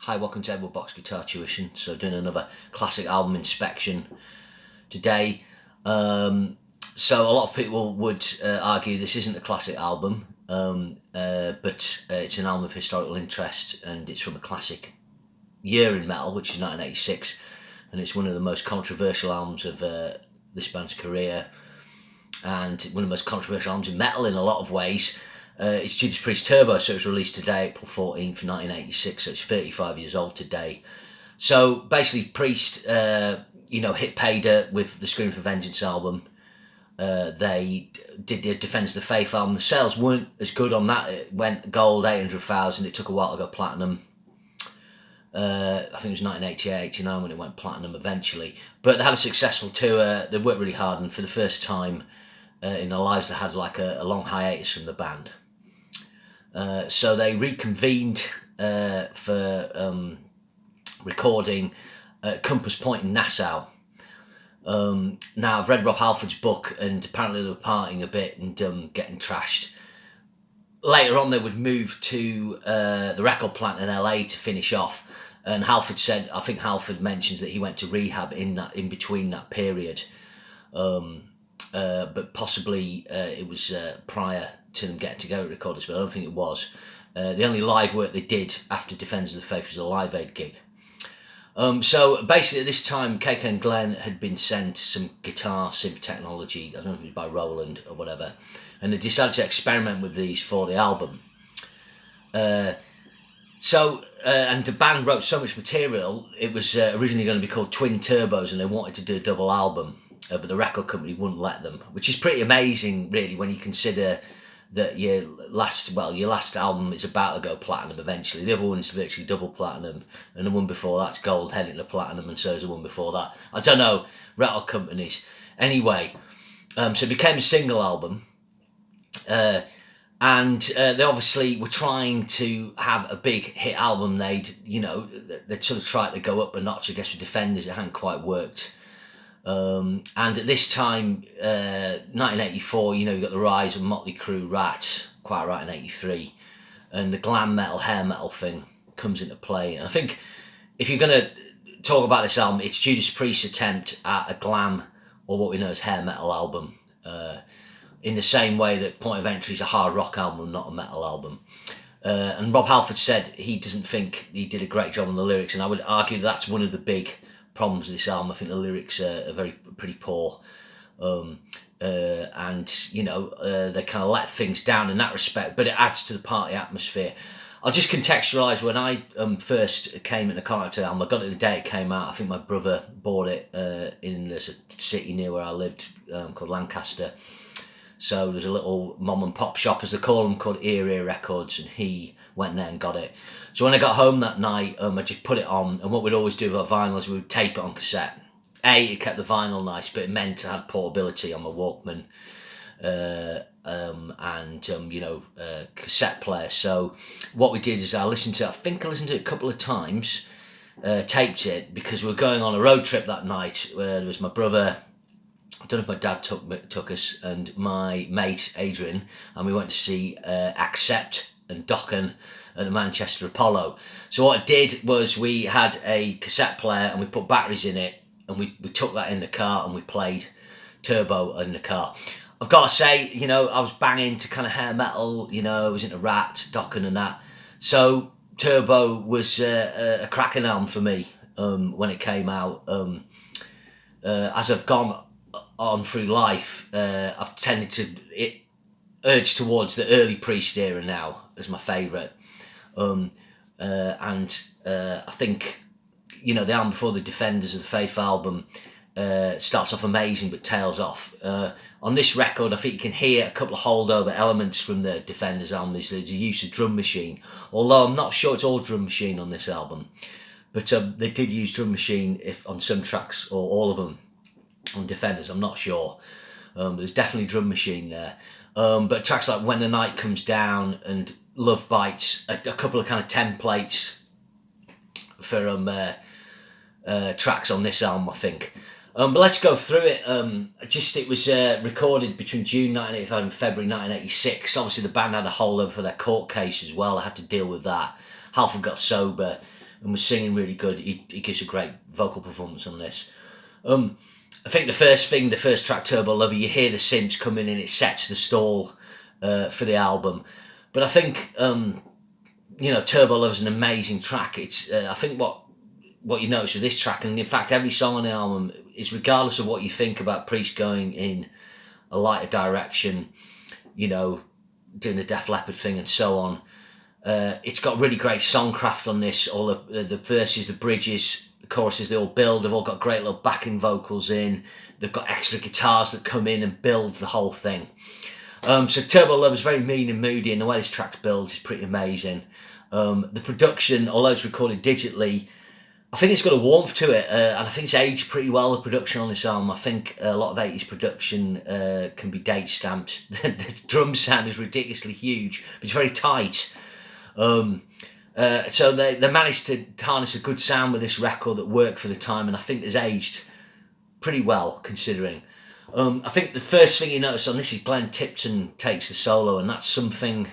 Hi, welcome to Edward Box Guitar Tuition. So doing another classic album inspection today. So a lot of people would argue this isn't a classic album, but it's an album of historical interest, and it's from a classic year in metal, which is 1986, and it's one of the most controversial albums of this band's career, and one of the most controversial albums in metal in a lot of ways. It's Judas Priest Turbo, so it was released today, April 14th, 1986, so it's 35 years old today. So basically, Priest, hit pay dirt with the Scream for Vengeance album. They did the Defends the Faith album. The sales weren't as good on that. It went gold, 800,000. It took a while to go platinum. I think it was 1988, 89 when it went platinum eventually. But they had a successful tour. They worked really hard, and for the first time in their lives, they had like a long hiatus from the band. So they reconvened for recording at Compass Point in Nassau. Now, I've read Rob Halford's book, and apparently they were partying a bit and getting trashed. Later on, they would move to the record plant in LA to finish off. And Halford said, I think Halford mentions that he went to rehab in between that period. But possibly it was prior to them getting to go record this, but I don't think it was. The only live work they did after Defenders of the Faith was a Live Aid gig. So basically at this time, KK and Glenn had been sent some guitar synth technology, I don't know if it was by Roland or whatever, and they decided to experiment with these for the album. And the band wrote so much material, it was originally going to be called Twin Turbos, and they wanted to do a double album, but the record company wouldn't let them, which is pretty amazing, really, when you consider that your last album is about to go platinum eventually. The other one's virtually double platinum, and the one before that's gold heading to platinum, and so is the one before that. I don't know, record companies. Anyway, so it became a single album, and they obviously were trying to have a big hit album. They'd sort of tried to go up a notch, I guess, with Defenders. It hadn't quite worked. And at this time, 1984, you got the rise of Motley Crue, Rat, quite right, in 83, and the glam metal, hair metal thing comes into play. And I think if you're going to talk about this album, it's Judas Priest's attempt at a glam, or what we know as hair metal album, in the same way that Point of Entry is a hard rock album, not a metal album. And Rob Halford said he doesn't think he did a great job on the lyrics, and I would argue that's one of the big problems with this album. I think the lyrics are pretty poor, and they kind of let things down in that respect, but it adds to the party atmosphere. I'll just contextualise, when I first came into contact with the album, I got it the day it came out. I think my brother bought it in a city near where I lived called Lancaster. So there's a little mom and pop shop, as they call them, called Ear Records, and he went there and got it. So when I got home that night, I just put it on, and what we'd always do with our vinyl is we would tape it on cassette. It kept the vinyl nice, but it meant I had portability on my Walkman, cassette player. So what we did is I listened to it a couple of times, taped it, because we were going on a road trip that night. There was my brother, I don't know if my dad took us, and my mate Adrian, and we went to see Accept and Dokken at the Manchester Apollo. So what I did was we had a cassette player and we put batteries in it, and we took that in the car and we played Turbo in the car. I've got to say, I was banging to kind of hair metal, I was into Rat, Dokken and that. So Turbo was a cracking album for me when it came out. As I've gone on through life, I've tended to urge towards the early Priest era now as my favourite. I think, the album before the Defenders of the Faith album starts off amazing but tails off. On this record, I think you can hear a couple of holdover elements from the Defenders album. There's the use of drum machine, although I'm not sure it's all drum machine on this album. But they did use drum machine on some tracks, or all of them on Defenders, I'm not sure. But there's definitely drum machine there. But tracks like When the Night Comes Down and Love Bites, a couple of kind of templates for tracks on this album, I think. But let's go through it. It was recorded between June 1985 and February 1986. Obviously, the band had a holdover for their court case as well. I had to deal with that. Halford got sober. and was singing really good. He gives a great vocal performance on this. I think the first track, Turbo Lover, you hear the synths come in and it sets the stall for the album. But I think Turbo Lover's an amazing track. It's I think what you notice with this track, and in fact every song on the album, is regardless of what you think about Priest going in a lighter direction, doing the Def Leppard thing and so on. It's got really great songcraft on this. All the verses, the bridges, the choruses, they all build. They've all got great little backing vocals in. They've got extra guitars that come in and build the whole thing. So Turbo Love is very mean and moody, and the way this track's built is pretty amazing. The production, although it's recorded digitally, I think it's got a warmth to it, and I think it's aged pretty well, the production on this album. I think a lot of 80s production can be date stamped. The drum sound is ridiculously huge, but it's very tight. So they managed to harness a good sound with this record that worked for the time, and I think it's aged pretty well considering. I think the first thing you notice on this is Glenn Tipton takes the solo, and that's something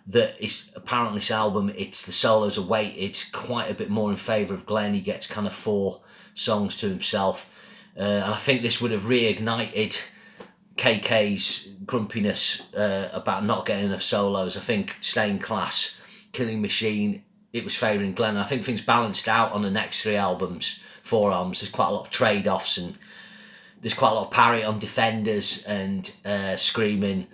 that is apparently this album, the solos are weighted quite a bit more in favour of Glenn. He gets kind of 4 songs to himself, and I think this would have reignited KK's grumpiness about not getting enough solos. I think Stay in Class, Killing Machine, it was favouring Glenn. I think things balanced out on the next 4 albums. There's quite a lot of trade-offs, and there's quite a lot of parry on Defenders and Screaming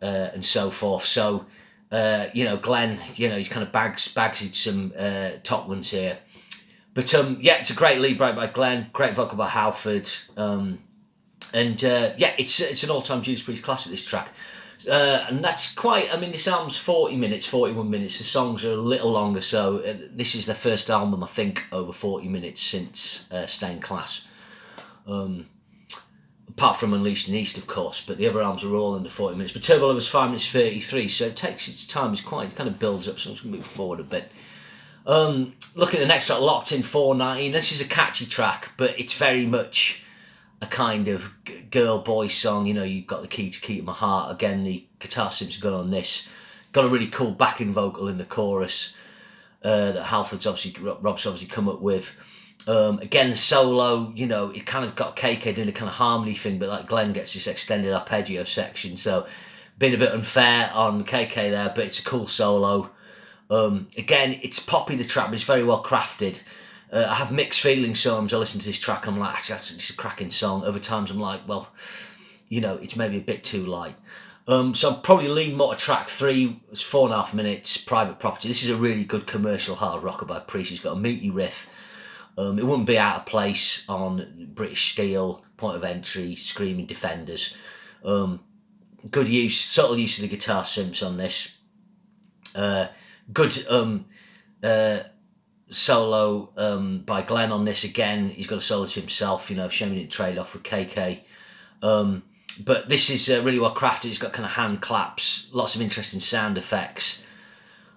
and so forth. So, Glenn, he's kind of bagsed some top ones here. But, it's a great lead break by Glenn, great vocal by Halford. It's an all-time Judas Priest classic, this track. And that's this album's 41 minutes. The songs are a little longer, so this is their first album, I think, over 40 minutes since Stay in Class. Apart from Unleashed in the East, of course, but the other albums are all under 40 minutes. But Turbo Lover's 5 minutes 33, so it takes its time. It kind of builds up, so I'm just going to move forward a bit. Looking at the next track, Locked in 419. This is a catchy track, but it's very much a kind of girl-boy song. You've got the key to keep my heart. Again, the guitar synth's good on this. Got a really cool backing vocal in the chorus that Rob's obviously come up with. Again, the solo, it kind of got KK doing a kind of harmony thing, but like Glenn gets this extended arpeggio section, so been a bit unfair on KK there, but it's a cool solo. Again, it's poppy, the track, but it's very well crafted. I have mixed feelings. Sometimes I listen to this track, I'm like, it's a cracking song. Other times I'm like, well, it's maybe a bit too light. So I'll probably lean more to track 3. It's 4.5 minutes, Private Property. This is a really good commercial hard rocker by Priest. He's got a meaty riff. It wouldn't be out of place on British Steel, Point of Entry, Screaming, Defenders. Good use, subtle use of the guitar synths on this. Good solo by Glenn on this. Again, he's got a solo to himself, shame he didn't trade off with KK. But this is really well crafted. It's got kind of hand claps, lots of interesting sound effects.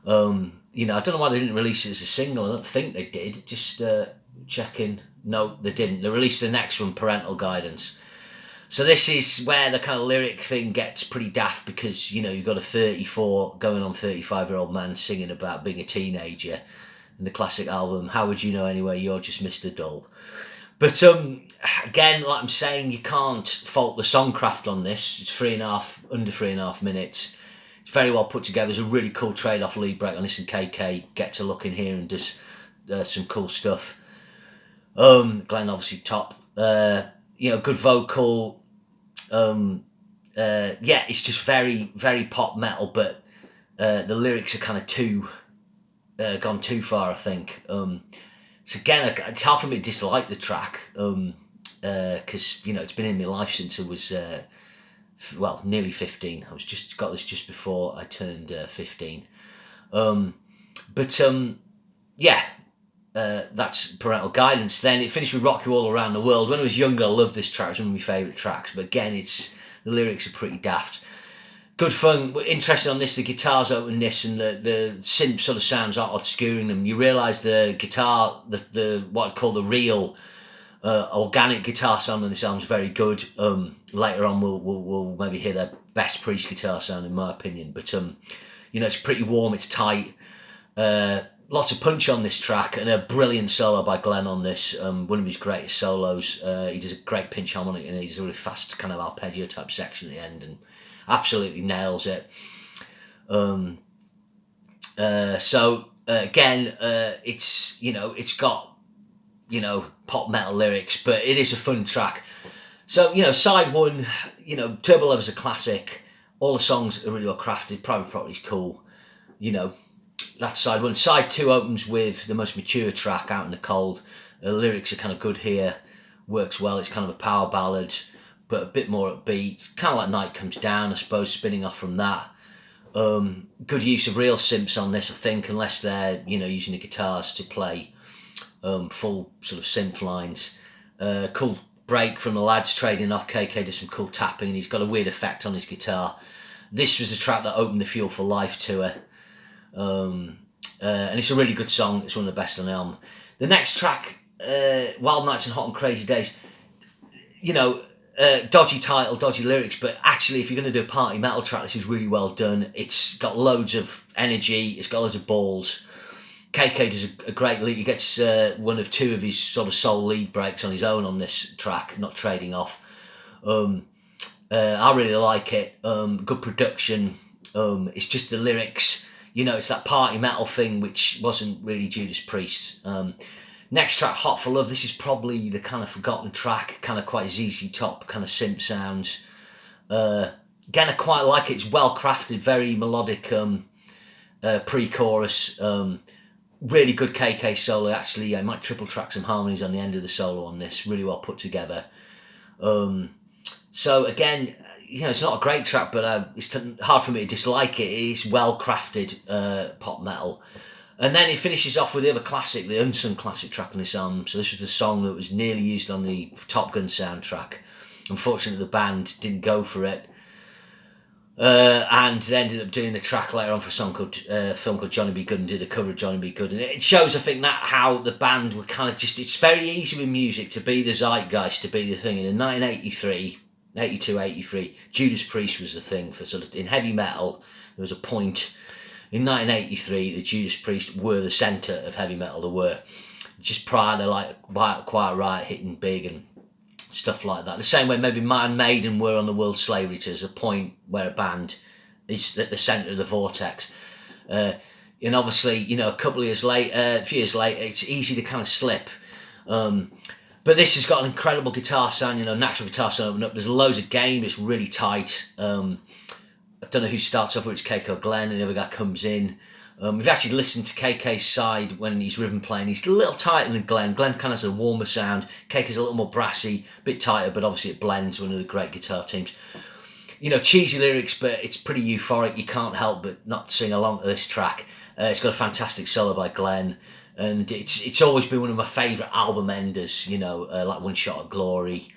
I don't know why they didn't release it as a single. I don't think they did. Just checking. No, they didn't. They released the next one, Parental Guidance. So this is where the kind of lyric thing gets pretty daft, because, you've got a 34 going on 35-year-old man singing about being a teenager in the classic album, How Would You Know Anyway, You're Just Mr. Dull. But again, like I'm saying, you can't fault the songcraft on this. It's under 3.5 minutes. It's very well put together. There's a really cool trade-off lead break on this, and KK gets a look in here and does some cool stuff. Glenn obviously top. Good vocal. It's just very, very pop metal, but the lyrics are kind of gone too far, I think. So again, it's hard for me to dislike the track, because it's been in my life since I was nearly 15. I got this just before I turned 15. That's Parental Guidance. Then it finished with Rock You All Around the World. When I was younger, I loved this track. It's one of my favourite tracks. But again, the lyrics are pretty daft. Good fun. Interesting on this, the guitars open this, and the synth sort of sounds aren't obscuring them. You realise the guitar, the what I'd call the real organic guitar sound on this album is very good. Later on, we'll maybe hear their best Priest guitar sound, in my opinion. But it's pretty warm. It's tight. Lots of punch on this track, and a brilliant solo by Glenn on this. One of his greatest solos. He does a great pinch harmonic, and he's a really fast kind of arpeggio type section at the end, and absolutely nails it. Again, it's got pop metal lyrics, but it is a fun track. So side one, Turbo Lover's a classic. All the songs are really well crafted. Private Property's cool. That's side one. Side two opens with the most mature track, Out in the Cold. The lyrics are kind of good here, works well. It's kind of a power ballad, but a bit more upbeat. Kind of like Night Comes Down, I suppose, spinning off from that. Good use of real synths on this, I think, unless they're using the guitars to play full sort of synth lines. Cool break from the lads trading off. KK does some cool tapping, and he's got a weird effect on his guitar. This was the track that opened the Fuel for Life tour. And it's a really good song. It's one of the best on the album. The next track, Wild Nights and Hot and Crazy Days, dodgy title, dodgy lyrics, but actually if you're going to do a party metal track, this is really well done. It's got loads of energy, it's got loads of balls. KK does a great lead. He gets one of two of his sort of soul lead breaks on his own on this track, not trading off. I really like it. Good production. It's just the lyrics. It's that party metal thing, which wasn't really Judas Priest. Next track, Hot for Love. This is probably the kind of forgotten track, kind of quite ZZ Top kind of synth sounds. Again, I quite like it. It's well crafted, very melodic pre-chorus. Really good KK solo, actually. I might triple track some harmonies on the end of the solo on this. Really well put together. So again, it's not a great track, but it's hard for me to dislike it. It's well crafted pop metal. And then it finishes off with the other classic, the unsung classic track on this album. So this was the song that was nearly used on the Top Gun soundtrack. Unfortunately, the band didn't go for it. And they ended up doing a track later on for a film called Johnny B. Good, and did a cover of Johnny B. Good. And it shows, I think, that how the band were kind of just... It's very easy with music to be the zeitgeist, to be the thing. And in 1983... 82, 83, Judas Priest was the thing for sort of in heavy metal. There was a point in 1983 that Judas Priest were the centre of heavy metal. They were just prior to like Quiet Riot hitting big and stuff like that. The same way maybe Iron Maiden were on the World Slavery Tour. There's a point where a band is at the centre of the vortex. And obviously, a couple of years later, a few years later, it's easy to kind of slip. But this has got an incredible guitar sound, natural guitar sound opening up. There's loads of game, it's really tight. I don't know who starts off with, it's KK or Glenn, and the other guy comes in. We've actually listened to KK's side when he's rhythm playing. He's a little tighter than Glenn. Glenn kind of has a warmer sound. KK's a little more brassy, a bit tighter, but obviously it blends, one of the great guitar teams. Cheesy lyrics, but it's pretty euphoric. You can't help but not sing along to this track. It's got a fantastic solo by Glenn. And it's always been one of my favourite album enders, like One Shot at Glory,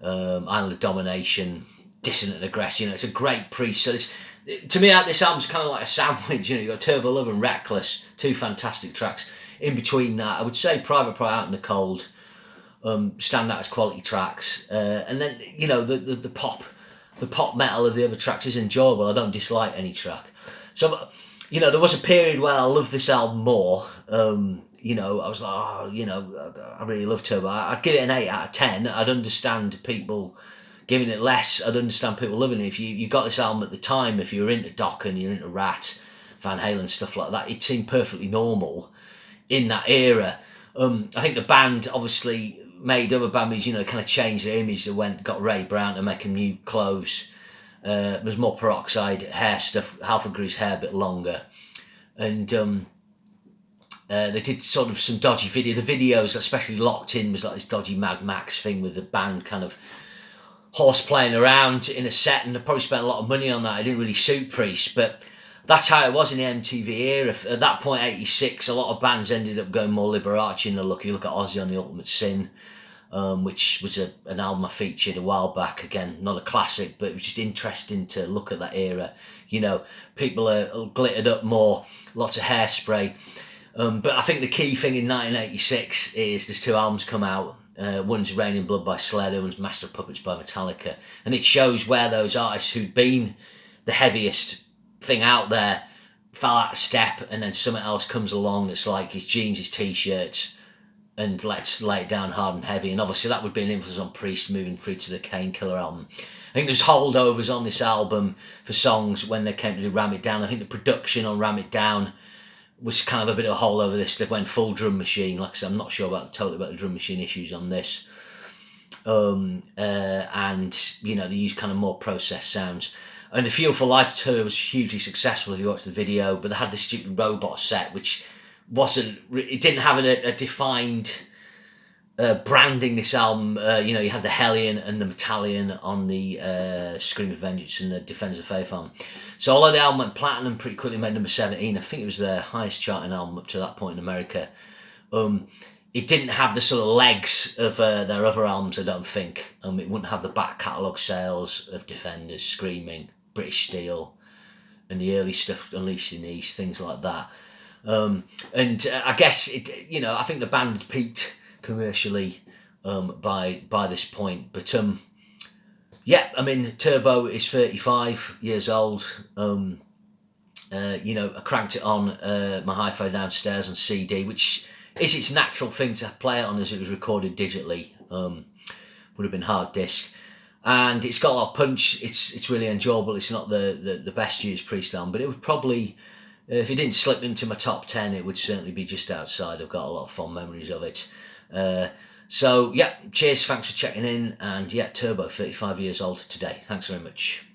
Island of Domination, Dissonant Aggression. It's a great Priest. So to me, this album's kind of like a sandwich. You've got Turbo Love and Reckless, two fantastic tracks. In between that, I would say Private Pride, Out in the Cold stand out as quality tracks. And then, the pop metal of the other tracks is enjoyable. I don't dislike any track. So... there was a period where I loved this album more. I was like, I really love Turbo. I'd give it an 8 out of 10. I'd understand people giving it less. I'd understand people loving it. If you got this album at the time, if you were into Dokken, you're into Rat, Van Halen, stuff like that, it seemed perfectly normal in that era. I think the band obviously made other band moves, kind of changed their image. They got Ray Brown to make them new clothes. There's more peroxide hair stuff. Halford grew his hair a bit longer, and they did sort of some dodgy video. The videos, especially Locked In, was like this dodgy Mad Max thing with the band kind of horse playing around in a set, and they probably spent a lot of money on that. It didn't really suit Priest, but that's how it was in the MTV era. At that point, 86, a lot of bands ended up going more Liberace in the look. You look at Ozzy on The Ultimate Sin. Which was an album I featured a while back. Again, not a classic, but it was just interesting to look at that era. People are glittered up more, lots of hairspray. But I think the key thing in 1986 is there's two albums come out. One's Rain in Blood by Sled, one's Master of Puppets by Metallica. And it shows where those artists who'd been the heaviest thing out there fell out of step, and then something else comes along that's like his jeans, his t-shirts, and let's lay it down hard and heavy. And obviously that would be an influence on Priest moving through to the Cain Killer album. I think there's holdovers on this album for songs when they came to do Ram It Down. I think the production on Ram It Down was kind of a bit of a holdover. This they went full drum machine. Like I said, I'm not sure totally about the drum machine issues on this. And you know, they used kind of more processed sounds. And the Fuel for Life tour was hugely successful if you watch the video, but they had this stupid robot set which wasn't, it didn't have a defined branding. This album, you know, you had the Hellion and the Metallion on the Scream of Vengeance and the Defenders of Faith album. So although the album went platinum pretty quickly, made number 17, I think it was their highest charting album up to that point in America. It didn't have the sort of legs of their other albums, I don't think. It wouldn't have the back catalogue sales of Defenders, Screaming, British Steel, and the early stuff, Unleashed in the East, things like that. I guess it, you know, I think the band had peaked commercially by this point. But yeah, I mean, Turbo is 35 years old. You know, I cranked it on my hi-fi downstairs on CD, which is its natural thing to play it on, as it was recorded digitally. Would have been hard disk. And it's got a lot of punch. It's really enjoyable. It's not the best Judas Priest album, but it would probably, if it didn't slip into my top 10, it would certainly be just outside. I've got a lot of fond memories of it. So yeah, cheers, thanks for checking in, and yeah, Turbo, 35 years old today. Thanks very much.